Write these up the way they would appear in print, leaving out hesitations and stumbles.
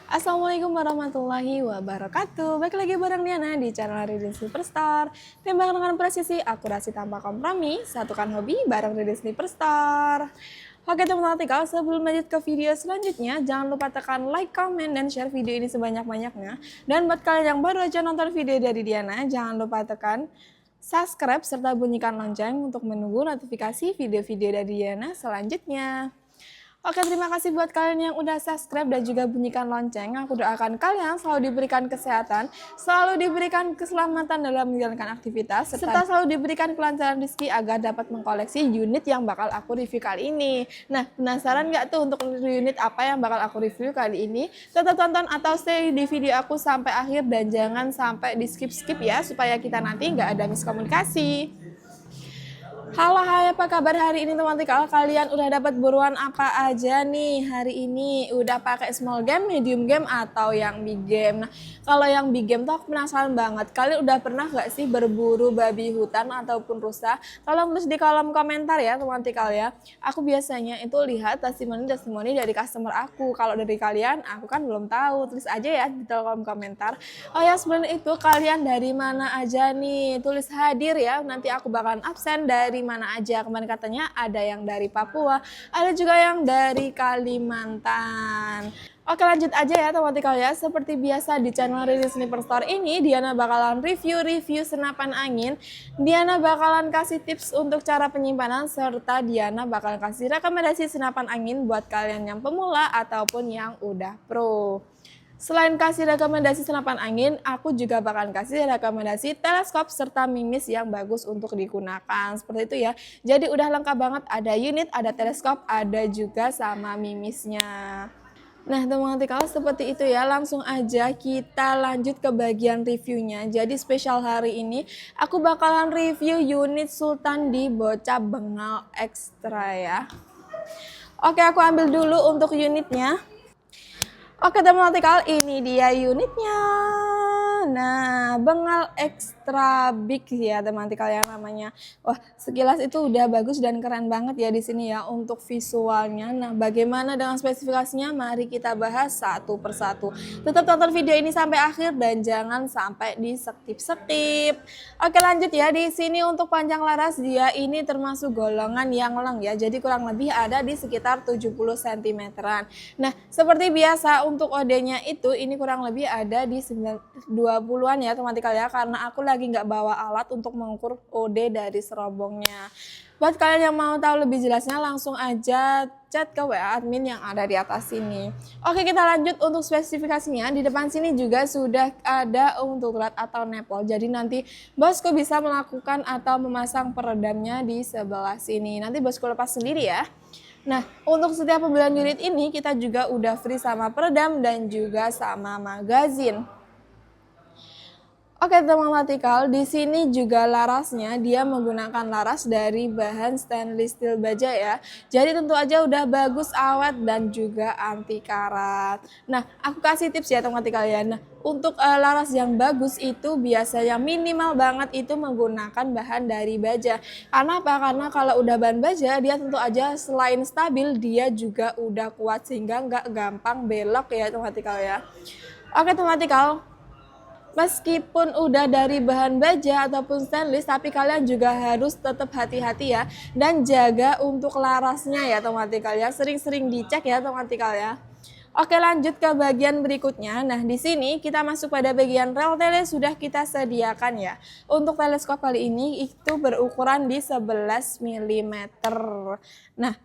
Assalamualaikum warahmatullahi wabarakatuh. Balik lagi bareng Diana di channel Reading Superstar. Tembak dengan presisi, akurasi tanpa kompromi, satukan hobi bareng Reading Superstar. Oke teman-teman, kalau sebelum lanjut ke video selanjutnya, jangan lupa tekan like, comment, dan share video ini sebanyak-banyaknya. Dan buat kalian yang baru aja nonton video dari Diana, jangan lupa tekan subscribe serta bunyikan lonceng untuk menunggu notifikasi video-video dari Diana selanjutnya. Oke, terima kasih buat kalian yang udah subscribe dan juga bunyikan lonceng. Aku doakan kalian selalu diberikan kesehatan, selalu diberikan keselamatan dalam menjalankan aktivitas, serta selalu diberikan kelancaran rezeki agar dapat mengkoleksi unit yang bakal aku review kali ini. Nah, penasaran nggak tuh untuk unit apa yang bakal aku review kali ini? Tetap tonton atau stay di video aku sampai akhir dan jangan sampai di skip-skip ya, supaya kita nanti nggak ada miskomunikasi. Halo, hai, apa kabar hari ini teman-teman? Kalau kalian udah dapat buruan apa aja nih hari ini? Udah pakai small game, medium game, atau yang big game? Nah, kalau yang big game tuh aku penasaran banget. Kalian udah pernah gak sih berburu babi hutan ataupun rusa? Tolong tulis di kolom komentar ya teman-teman ya. Aku biasanya itu lihat testimoni dari customer aku. Kalau dari kalian, aku kan belum tahu. Tulis aja ya di kolom komentar. Oh ya, sebelum itu kalian dari mana aja nih? Tulis hadir ya. Nanti aku bakalan absen dari mana aja. Kemarin katanya ada yang dari Papua, ada juga yang dari Kalimantan. Oke, lanjut aja ya teman-teman ya. Seperti biasa di channel Reading Superstar ini, Diana bakalan review senapan angin. Diana bakalan kasih tips untuk cara penyimpanan, serta Diana bakalan kasih rekomendasi senapan angin buat kalian yang pemula ataupun yang udah pro. Selain kasih rekomendasi senapan angin, aku juga bakalan kasih rekomendasi teleskop serta mimis yang bagus untuk digunakan. Seperti itu ya. Jadi udah lengkap banget, ada unit, ada teleskop, ada juga sama mimisnya. Nah teman-teman, kalau seperti itu ya, langsung aja kita lanjut ke bagian reviewnya. Jadi spesial hari ini aku bakalan review unit Sultan di Bocah Bengal Extra ya. Oke, aku ambil dulu untuk unitnya. Oke teman-teman, ini dia unitnya. Nah, Bengal Extra Big ya teman-teman yang namanya. Wah, sekilas itu udah bagus dan keren banget ya di sini ya untuk visualnya. Nah, bagaimana dengan spesifikasinya? Mari kita bahas satu persatu. Tetap tonton video ini sampai akhir dan jangan sampai di skip-skip. Oke, lanjut ya. Di sini untuk panjang laras dia ini termasuk golongan yang leng ya. Jadi kurang lebih ada di sekitar 70 cm-an. Nah, seperti biasa untuk OD-nya itu ini kurang lebih ada di 20-an ya teman-teman ya, karena aku lagi nggak bawa alat untuk mengukur OD dari serobongnya. Buat kalian yang mau tahu lebih jelasnya langsung aja chat ke WA admin yang ada di atas sini. Oke, kita lanjut untuk spesifikasinya. Di depan sini juga sudah ada untuk rat atau nepal. Jadi nanti bosku bisa melakukan atau memasang peredamnya di sebelah sini. Nanti bosku lepas sendiri ya. Nah, untuk setiap pembelian unit ini kita juga udah free sama peredam dan juga sama magazin. Oke teman-teman, di sini juga larasnya dia menggunakan laras dari bahan stainless steel baja ya. Jadi tentu aja udah bagus, awet dan juga anti karat. Nah, aku kasih tips ya teman-teman kalian. Nah, untuk laras yang bagus itu biasanya minimal banget itu menggunakan bahan dari baja. Karena apa? Karena kalau udah bahan baja dia tentu aja selain stabil dia juga udah kuat sehingga nggak gampang belok ya teman-teman ya. Oke teman-teman, meskipun udah dari bahan baja ataupun stainless, tapi kalian juga harus tetap hati-hati ya. Dan jaga untuk larasnya ya teman-teman ya. Sering-sering dicek ya teman-teman ya. Oke, lanjut ke bagian berikutnya. Nah, di sini kita masuk pada bagian rel tele sudah kita sediakan ya. Untuk teleskop kali ini itu berukuran di 11 mm. Nah,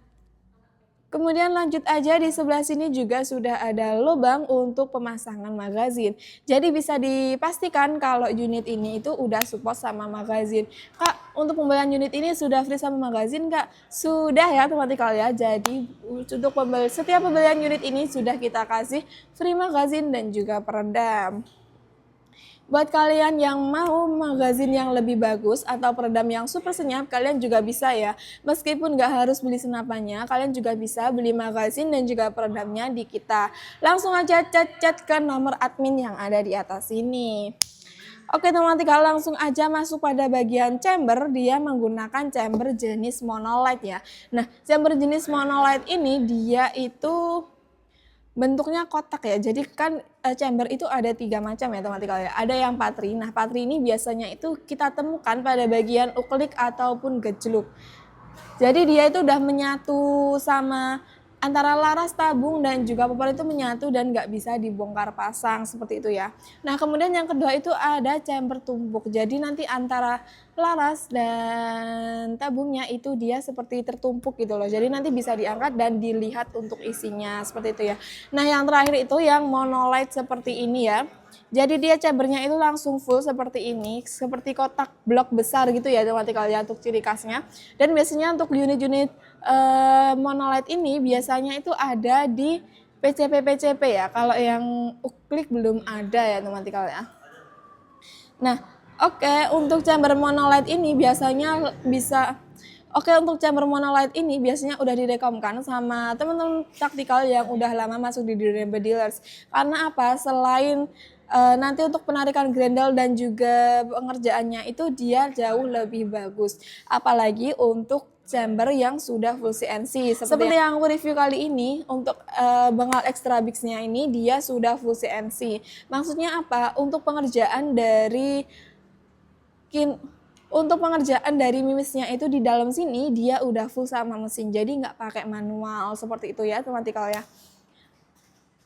kemudian lanjut aja di sebelah sini juga sudah ada lubang untuk pemasangan magazin. Jadi bisa dipastikan kalau unit ini itu udah support sama magazin. Kak, untuk pembelian unit ini sudah free sama magazin Kak? Sudah ya teman-teman ya. Jadi untuk setiap pembelian unit ini sudah kita kasih free magazin dan juga peredam. Buat kalian yang mau magazin yang lebih bagus atau peredam yang super senyap, kalian juga bisa ya. Meskipun nggak harus beli senapannya, kalian juga bisa beli magazin dan juga peredamnya di kita. Langsung aja chat ke nomor admin yang ada di atas ini. Oke teman-teman, langsung aja masuk pada bagian chamber. Dia menggunakan chamber jenis monolight ya. Nah, chamber jenis monolight ini dia itu bentuknya kotak ya. Jadi kan chamber itu ada 3 macam ya teman-teman ya. Ada yang patri. Nah, patri ini biasanya itu kita temukan pada bagian uklik ataupun gejluk. Jadi dia itu udah menyatu sama antara laras, tabung, dan juga popor itu menyatu dan nggak bisa dibongkar pasang seperti itu ya. Nah kemudian yang kedua itu ada chamber tumpuk. Jadi nanti antara laras dan tabungnya itu dia seperti tertumpuk gitu loh. Jadi nanti bisa diangkat dan dilihat untuk isinya seperti itu ya. Nah yang terakhir itu yang monolite seperti ini ya. Jadi dia chambernya itu langsung full seperti ini, seperti kotak blok besar gitu ya teman-teman ya untuk ciri khasnya. Dan biasanya untuk unit-unit monolite ini biasanya itu ada di PCP ya. Kalau yang uklik belum ada ya teman-teman ya. Nah, oke, untuk chamber monolite ini biasanya bisa untuk chamber monolite ini biasanya udah direkomkan sama teman-teman taktikal yang udah lama masuk di dunia dealers. Karena apa? Selain nanti untuk penarikan grendel dan juga pengerjaannya itu dia jauh lebih bagus. Apalagi untuk chamber yang sudah full CNC. Seperti yang aku review kali ini, untuk bengal extra bigs-nya ini dia sudah full CNC. Maksudnya apa? Untuk pengerjaan dari mimisnya itu di dalam sini dia udah full sama mesin, jadi nggak pakai manual seperti itu ya teman-teman ya.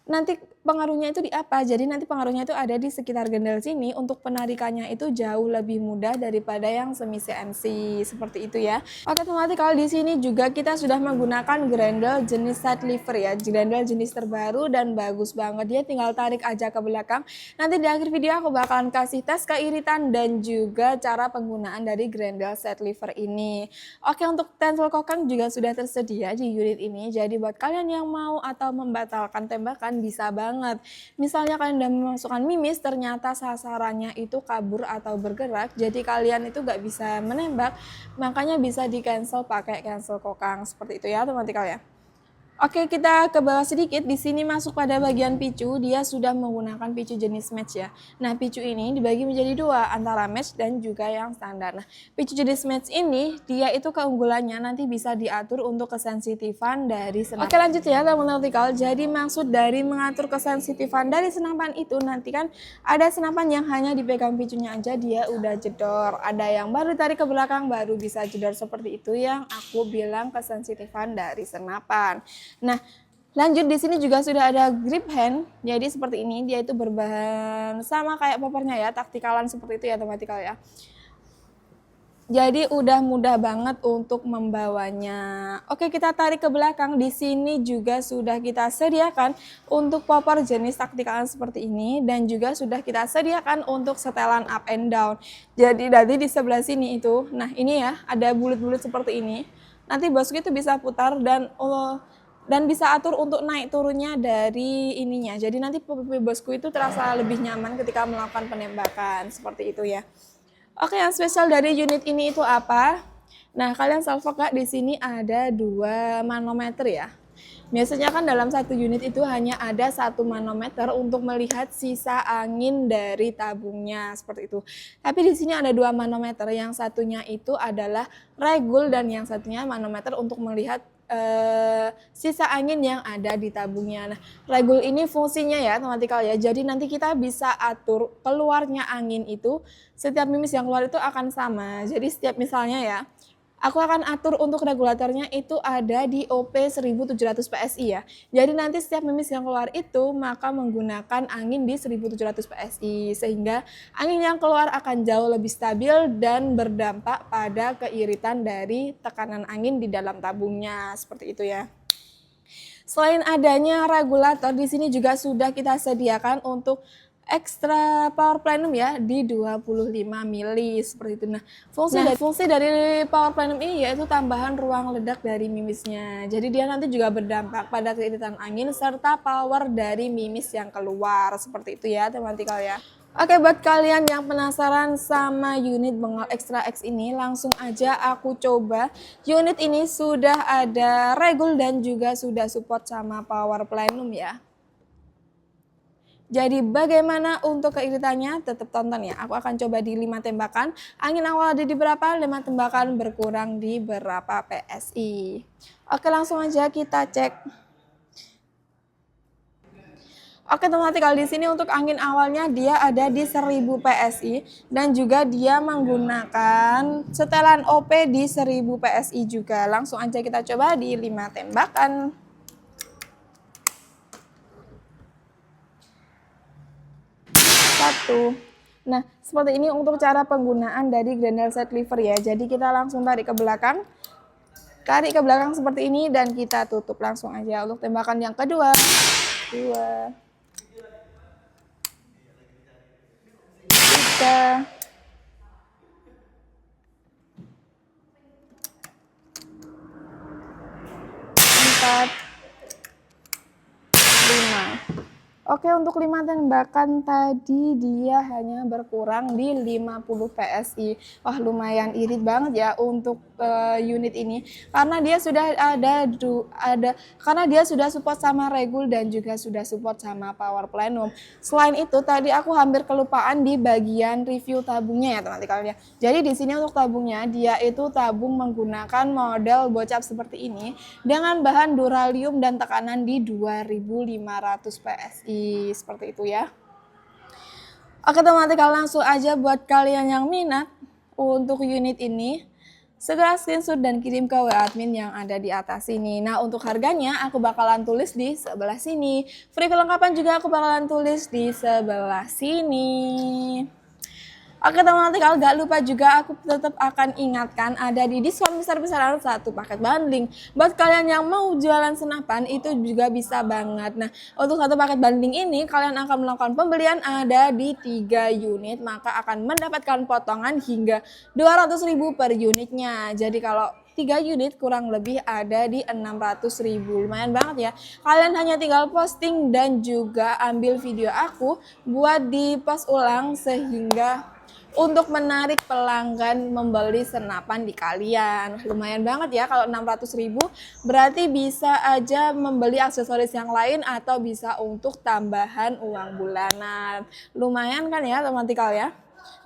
Nanti pengaruhnya itu di apa? Jadi nanti pengaruhnya itu ada di sekitar gendel sini. Untuk penarikannya itu jauh lebih mudah daripada yang semi CNC seperti itu ya. Oke teman-teman, kalau di sini juga kita sudah menggunakan grendel jenis side lever ya. Grendel jenis terbaru dan bagus banget. Dia tinggal tarik aja ke belakang. Nanti di akhir video aku bakalan kasih tes keiritan dan juga cara penggunaan dari grendel side lever ini. Oke, untuk tensel kokang juga sudah tersedia di unit ini. Jadi buat kalian yang mau atau membatalkan tembakan bisa banget. Misalnya kalian udah memasukkan mimis, ternyata sasarannya itu kabur atau bergerak, jadi kalian itu gak bisa menembak, makanya bisa di cancel pakai cancel kokang seperti itu ya teman-teman ya. Oke, kita ke bawah sedikit. Di sini masuk pada bagian picu, dia sudah menggunakan picu jenis match ya. Nah, picu ini dibagi menjadi 2, antara match dan juga yang standar. Nah, picu jenis match ini, dia itu keunggulannya nanti bisa diatur untuk kesensitifan dari senapan. Oke, lanjut ya teman-teman. Jadi maksud dari mengatur kesensitifan dari senapan itu, nanti kan ada senapan yang hanya dipegang picunya aja dia udah jedor. Ada yang baru tarik ke belakang baru bisa jedor, seperti itu yang aku bilang kesensitifan dari senapan. Nah, lanjut di sini juga sudah ada grip hand. Jadi seperti ini, dia itu berbahan sama kayak popornya ya, taktikalan seperti itu ya teman-teman ya. Jadi udah mudah banget untuk membawanya. Oke, kita tarik ke belakang. Di sini juga sudah kita sediakan untuk popor jenis taktikalan seperti ini, dan juga sudah kita sediakan untuk setelan up and down. Jadi nanti di sebelah sini itu, nah ini ya, ada bulut-bulut seperti ini. Nanti bosku itu bisa putar dan bisa atur untuk naik turunnya dari ininya. Jadi nanti pipi bosku itu terasa lebih nyaman ketika melakukan penembakan seperti itu ya. Oke, yang spesial dari unit ini itu apa? Nah, kalian salvo Kak, di sini ada 2 manometer ya. Biasanya kan dalam satu unit itu hanya ada 1 manometer untuk melihat sisa angin dari tabungnya seperti itu. Tapi di sini ada 2 manometer, yang satunya itu adalah regul dan yang satunya manometer untuk melihat sisa angin yang ada di tabungnya. Nah, regul ini fungsinya ya teman-teman ya. Jadi nanti kita bisa atur keluarnya angin itu, setiap mimis yang keluar itu akan sama. Jadi setiap misalnya ya, aku akan atur untuk regulatornya itu ada di OP 1700 PSI ya. Jadi nanti setiap mimis yang keluar itu maka menggunakan angin di 1700 PSI. Sehingga angin yang keluar akan jauh lebih stabil dan berdampak pada keiritan dari tekanan angin di dalam tabungnya. Seperti itu ya. Selain adanya regulator, di sini juga sudah kita sediakan untuk ekstra power plenum ya di 25 mili seperti itu. Nah, fungsi dari power plenum ini yaitu tambahan ruang ledak dari mimisnya. Jadi dia nanti juga berdampak pada keiritan angin serta power dari mimis yang keluar seperti itu ya teman-teman ya. Oke, buat kalian yang penasaran sama unit bengal Extra X ini, langsung aja aku coba. Unit ini sudah ada regul dan juga sudah support sama power plenum ya. Jadi bagaimana untuk keiritannya? Tetap tonton ya. Aku akan coba di 5 tembakan. Angin awal ada di berapa? 5 tembakan berkurang di berapa PSI. Oke, langsung aja kita cek. Oke teman-teman, kalau di sini untuk angin awalnya dia ada di 1000 PSI dan juga dia menggunakan setelan OP di 1000 PSI juga. Langsung aja kita coba di 5 tembakan. Satu. Nah, seperti ini untuk cara penggunaan dari Grendel Set Lever ya. Jadi kita langsung tarik ke belakang. Tarik ke belakang seperti ini dan kita tutup langsung aja. Untuk tembakan yang kedua. 2, 3, 4, 5. Oke, untuk 5 tembakan tadi dia hanya berkurang di 50 PSI. Wah, lumayan irit banget ya untuk unit ini karena dia sudah karena dia sudah support sama Regul dan juga sudah support sama Power Plenum. Selain itu tadi aku hampir kelupaan di bagian review tabungnya ya teman-teman. Jadi di sini untuk tabungnya dia itu tabung menggunakan model bocap seperti ini dengan bahan duralium dan tekanan di 2500 PSI. Seperti itu ya. Oke teman-teman, kalau langsung aja buat kalian yang minat untuk unit ini, segera screenshot dan kirim ke WA admin yang ada di atas sini. Nah, untuk harganya aku bakalan tulis di sebelah sini. Free kelengkapan juga aku bakalan tulis di sebelah sini. Oke teman-teman, kalau gak lupa juga aku tetap akan ingatkan ada di diskon besar-besaran 1 paket bundling. Buat kalian yang mau jualan senapan itu juga bisa banget. Nah, untuk 1 paket bundling ini kalian akan melakukan pembelian ada di 3 unit, maka akan mendapatkan potongan hingga 200.000 per unitnya. Jadi kalau 3 unit kurang lebih ada di 600.000. Lumayan banget ya. Kalian hanya tinggal posting dan juga ambil video aku buat di post ulang sehingga untuk menarik pelanggan membeli senapan di kalian. Lumayan banget ya kalau 600.000 berarti bisa aja membeli aksesoris yang lain atau bisa untuk tambahan uang bulanan. Lumayan kan ya teman-teman ya.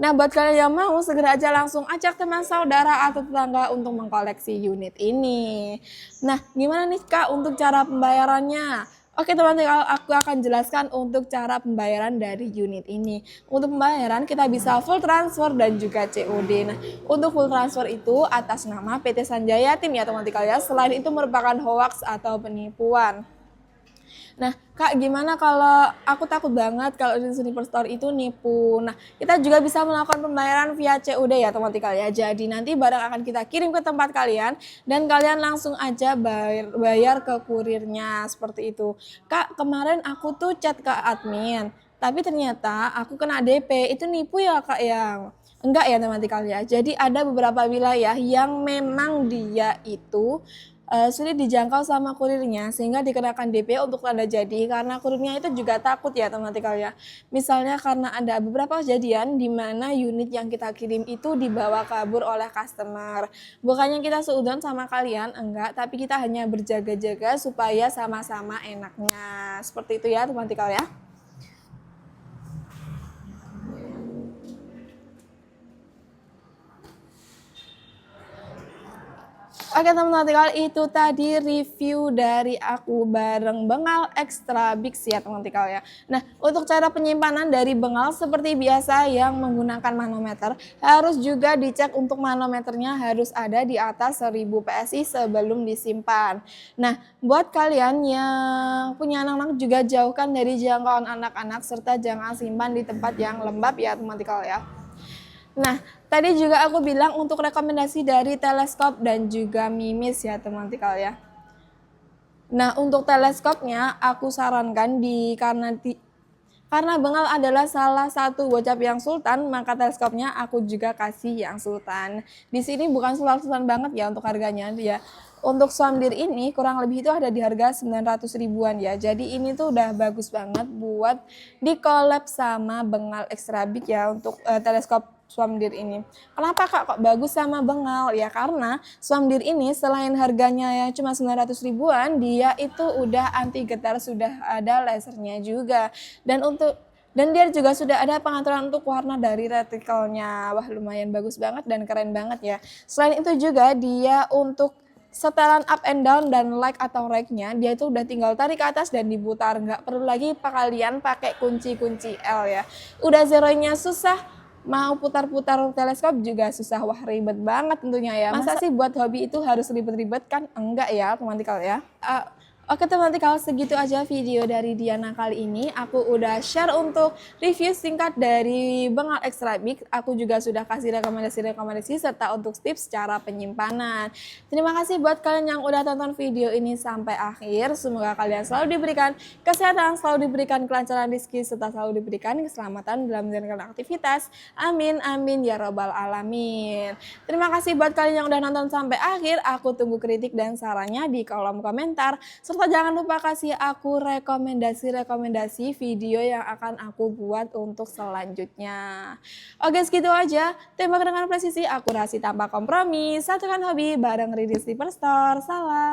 Nah, buat kalian yang mau segera aja langsung ajak teman saudara atau tetangga untuk mengkoleksi unit ini. Nah, gimana nih Kak untuk cara pembayarannya? Oke teman-teman, aku akan jelaskan untuk cara pembayaran dari unit ini. Untuk pembayaran kita bisa full transfer dan juga COD. Nah, untuk full transfer itu atas nama PT Sanjaya Tim ya teman-teman ya. Selain itu merupakan hoax atau penipuan. Nah, Kak, gimana kalau aku takut banget kalau di Sniper Store itu nipu. Nah, kita juga bisa melakukan pembayaran via COD ya teman-teman ya. Jadi nanti barang akan kita kirim ke tempat kalian dan kalian langsung aja bayar ke kurirnya seperti itu. Kak, kemarin aku tuh chat ke admin, tapi ternyata aku kena DP. Itu nipu ya Kak ya? Enggak ya teman-teman ya. Jadi ada beberapa wilayah yang memang dia itu sulit dijangkau sama kurirnya sehingga dikenakan DP untuk tanda jadi karena kurirnya itu juga takut ya teman-teman ya. Misalnya karena ada beberapa kejadian di mana unit yang kita kirim itu dibawa kabur oleh customer. Bukannya kita seudon sama kalian, enggak, tapi kita hanya berjaga-jaga supaya sama-sama enaknya. Seperti itu ya teman-teman ya. Oke teman-teman, itu tadi review dari aku bareng bengal Extra Big ya teman-teman ya. Nah, untuk cara penyimpanan dari bengal seperti biasa yang menggunakan manometer, harus juga dicek untuk manometernya harus ada di atas 1000 PSI sebelum disimpan. Nah, buat kalian yang punya anak-anak juga jauhkan dari jangkauan anak-anak serta jangan simpan di tempat yang lembab ya teman-teman ya. Nah, tadi juga aku bilang untuk rekomendasi dari teleskop dan juga mimis ya teman-teman ya. Nah, untuk teleskopnya aku sarankan karena bengal adalah salah satu bocap yang sultan, maka teleskopnya aku juga kasih yang sultan. Di sini bukan sultan banget ya untuk harganya ya. Untuk Swamdir ini kurang lebih itu ada di harga 900 ribuan ya. Jadi ini tuh udah bagus banget buat di collab sama bengal Extra Big ya untuk teleskop Swamdir ini. Kenapa Kak kok bagus sama bengal? Ya karena Swamdir ini selain harganya yang cuma 900 ribuan, dia itu udah anti getar, sudah ada lasernya juga. Dan dia juga sudah ada pengaturan untuk warna dari retikelnya. Wah, lumayan bagus banget dan keren banget ya. Selain itu juga dia untuk setelan up and down dan like atau right-nya, dia itu udah tinggal tarik ke atas dan diputar, nggak perlu lagi kalian pakai kunci-kunci L ya. Udah zeronya susah, mau putar-putar teleskop juga susah. Wah, ribet banget tentunya ya. Masa sih buat hobi itu harus ribet-ribet kan? Enggak ya teman-teman ya. Oke teman-teman, segitu aja video dari Diana kali ini. Aku udah share untuk review singkat dari Bengal Extra Big. Aku juga sudah kasih rekomendasi-rekomendasi serta untuk tips cara penyimpanan. Terima kasih buat kalian yang udah tonton video ini sampai akhir. Semoga kalian selalu diberikan kesehatan, selalu diberikan kelancaran rezeki, serta selalu diberikan keselamatan dalam menjalankan aktivitas. Amin, amin ya robbal alamin. Terima kasih buat kalian yang udah nonton sampai akhir. Aku tunggu kritik dan sarannya di kolom komentar. Serta jangan lupa kasih aku rekomendasi-rekomendasi video yang akan aku buat untuk selanjutnya. Oke, segitu aja. Tembak dengan presisi, akurasi tanpa kompromi. Satukan hobi bareng Ridis Superstore. Salam.